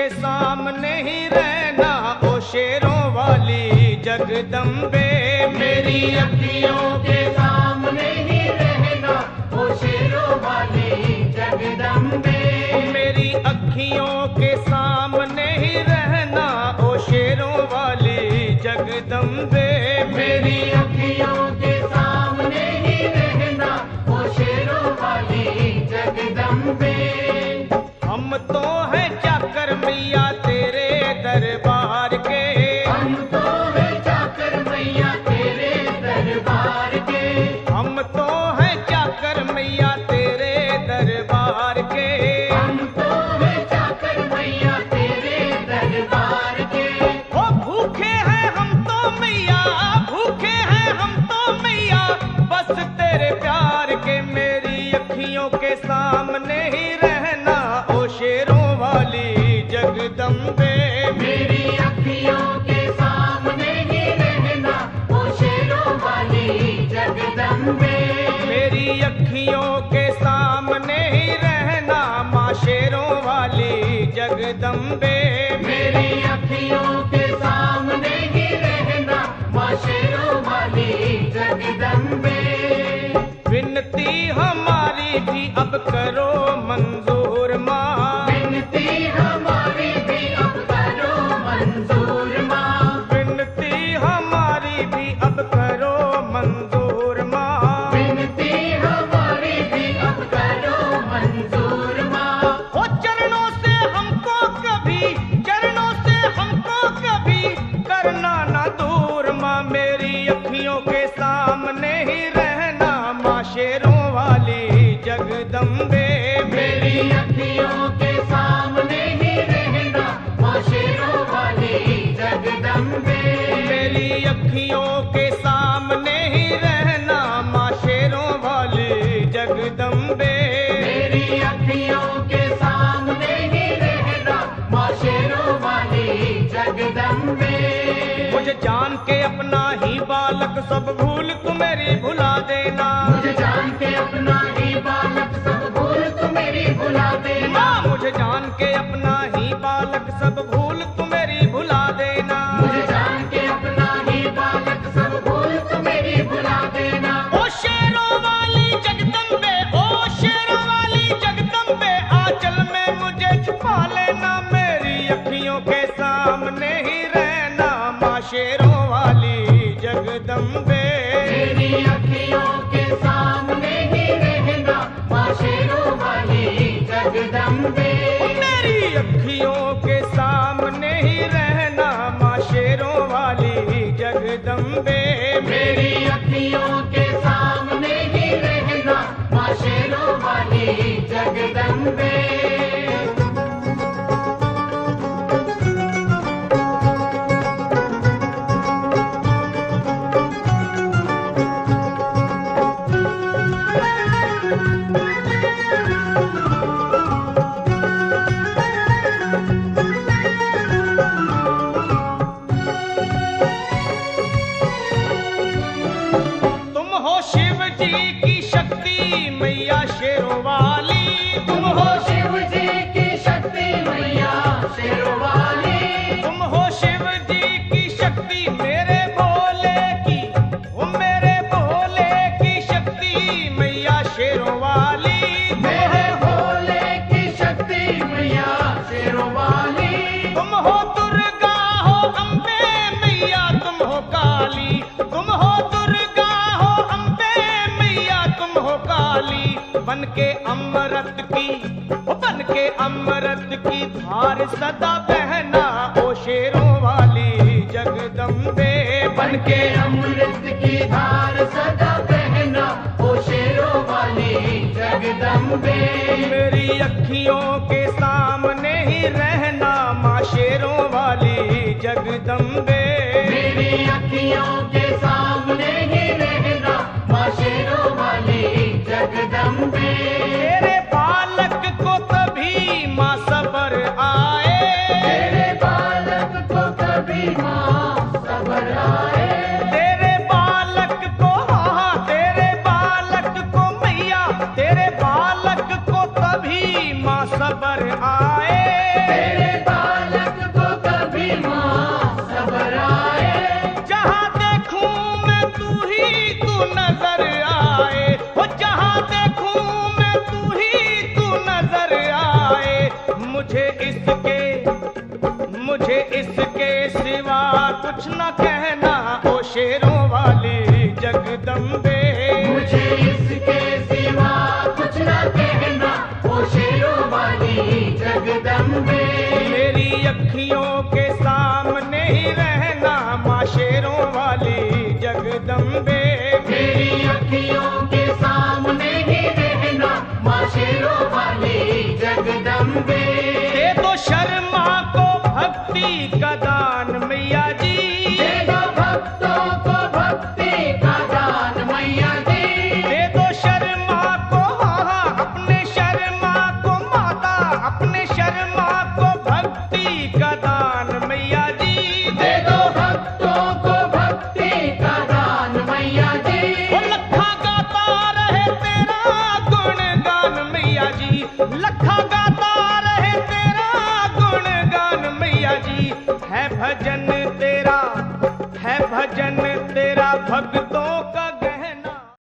के सामने ही रहना ओ शेरों वाली जगदम्बे। मेरी अखियों के सामने ही रहना ओ शेरों वाली जगदम्बे। मेरी अखियों के सामने ही रहना ओ शेरों वाली जगदम्बे। मेरी अखियों के सामने ही रहना ओ शेरों वाली जगदम्बे। हम तो हैं चाकर मैया तेरे दरबार के। हम तो हैं चाकर मैया तेरे दरबार के। हम तो हैं चाकर मैया तेरे दरबार के। हम तो हैं चाकर मैया तेरे दरबार के। ओ भूखे हैं हम तो मैया, भूखे हैं हम तो मैया बस तेरे प्यार के। मेरी अखियों के सामने ही रहना ओ शेरों वाली जगदम्बे। मेरी अखियों के सामने ही रहना ओ शेरों वाली जगदम्बे। मेरी अखियों के सामने ही रहना माँ शेरों वाली जगदम्बे। मेरी अखियों के सामने ही रहना माँ शेरों वाली जगदम्बे। विनती हमारी भी अब करो मंजूर माँ। विनती हमारी भी अब करो मंजूर माँ। विनती हमारी भी अब करो मंजूर माँ। विनती हमारी भी अब करो मंजूर माँ। ओ चरणों से हमको कभी, चरणों से हमको कभी करना ना दूर माँ। मेरी अखियों के सामने ही रहना माँ शेरों वाली जगदम्बे। मेरी अखियों के सामने ही रहना माँ शेरों वाली जगदम्बे। मेरी अखियों के सामने ही रहना माँ शेरों वाली जगदम्बे। मेरी अखियों के सामने ही रहना माँ शेरों वाली जगदम्बे। मुझे जान के अपना ही बालक सब भूल तू मेरी भुला देना। मुझे जान के अपना ही बालक सब भूल तू मेरी भुला देना। माँ मुझे जान के अपना ही बालक सब भूल तू मेरी भुला देना। मुझे जान के अपना ही बालक सब भूल तू मेरी भुला देना। ओ शेरों वाली जगदम्बे, ओ शेरों वाली जगदम्बे आंचल में मुझे छुपा लेना। मेरी अखियों के सामने ही रहना माँ शेरों वाली जगदम्बे। मेरी अखियों के सामने ही रहना माँ शेरों वाली जगदम्बे। मेरी अखियों के सामने ही रहना माँ शेरों वाली जगदम्बे। मेरी अखियों के सामने ही रहना माँ शेरों वाली जगदम्बे। तुम हो शिव जी की शक्ति मैया शेरों वाली। तुम हो शिव जी की शक्ति मैया शेरों वाली। तुम हो शिव जी की शक्ति मेरे भोले की, ओ मेरे भोले की शक्ति मैया शेरों वाली। मेरे भोले की शक्ति मैया शेरों वाली। तुम हो दुर्गा हो अम्बे मैया तुम हो काली। तुम हो दुर्गा हो अम्बे मैया तुम हो काली। बन के अमृत की, ओ बन के अमृत की धार सदा बहना ओ शेरों वाली जगदम्बे। बन के अमृत की धार सदा बहना ओ शेरों वाली जगदम्बे। मेरी अखियों के सामने ही रहना माँ शेरों वाली जगदम्बे। मेरी अखियों के सामने ही रहना माँ शेरों वाली जगदम्बे। तेरे बालक को कभी माँ सबर आए। तेरे बालक को कभी माँ सबर आए। तेरे बालक को, हाँ तेरे बालक को मैया, तेरे बालक को कभी माँ सबर आए। तेरे बालक जगदम्बे। मेरी अखियों के सामने ही रहना माँ शेरों वाली जगदम्बे। मेरी अखियों के सामने ही रहना माँ शेरों वाली जगदम्बे। दे दो शर्मा को भक्ति का दान